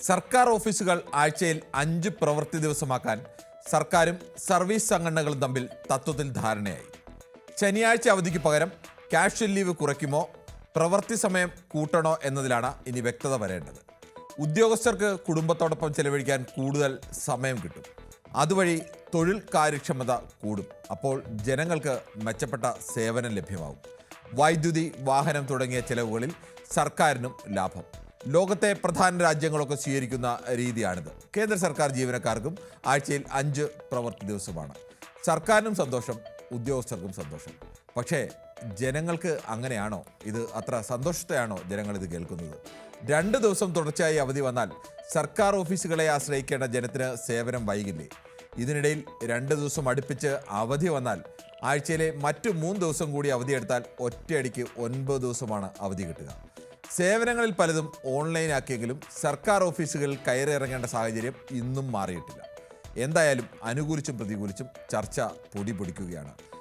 സർക്കാർ ഓഫീസുകൾ ആഴ്ചയിൽ 5 പ്രവൃത്തി ദിവസമാക്കാൻ സർക്കാരും സർവീസ് സംഘടനകളും തമ്മിൽ തത്വത്തിൽ ധാരണയായി. ശനിയാഴ്ച അവധിക്ക് പകരം കാഷ്വൽ ലീവ് കുറയ്ക്കുമോ പ്രവൃത്തി സമയം കൂട്ടണോ എന്നതിലാണ് ഇനി വ്യക്തത വരേണ്ടത്. ഉദ്യോഗസ്ഥർക്ക് കുടുംബത്തോടൊപ്പം ചെലവഴിക്കാൻ കൂടുതൽ സമയം കിട്ടും. അതുവഴി തൊഴിൽ കാര്യക്ഷമത കൂടും. അപ്പോൾ ജനങ്ങൾക്ക് മെച്ചപ്പെട്ട സേവനം ലഭ്യമാകും. വൈദ്യുതി, വാഹനം തുടങ്ങിയ ചെലവുകളിൽ സർക്കാരിനും ലാഭം. ലോകത്തെ പ്രധാന രാജ്യങ്ങളൊക്കെ സ്വീകരിക്കുന്ന രീതിയാണിത്. കേന്ദ്ര സർക്കാർ ജീവനക്കാർക്കും ആഴ്ചയിൽ 5 പ്രവൃത്തി ദിവസമാണ്. സർക്കാരിനും സന്തോഷം, ഉദ്യോഗസ്ഥർക്കും സന്തോഷം. പക്ഷേ ജനങ്ങൾക്ക് അങ്ങനെയാണോ? ഇത് അത്ര സന്തോഷത്തെയാണോ ജനങ്ങൾ ഇത് കേൾക്കുന്നത്? 2 ദിവസം തുടർച്ചയായി അവധി വന്നാൽ സർക്കാർ ഓഫീസുകളെ ആശ്രയിക്കേണ്ട ജനത്തിന് സേവനം വൈകില്ലേ? ഇതിനിടയിൽ 2 ദിവസം അടുപ്പിച്ച് അവധി വന്നാൽ ആഴ്ചയിലെ മറ്റു 3 ദിവസം കൂടി അവധിയെടുത്താൽ ഒറ്റയടിക്ക് 9 ദിവസമാണ് അവധി കിട്ടുക. സേവനങ്ങളിൽ പലതും ഓൺലൈനാക്കിയെങ്കിലും സർക്കാർ ഓഫീസുകളിൽ കയറിയിറങ്ങേണ്ട സാഹചര്യം ഇന്നും മാറിയിട്ടില്ല. എന്തായാലും അനുകൂലിച്ചും പ്രതികൂലിച്ചും ചർച്ച പൊടി പൊടിക്കുകയാണ്.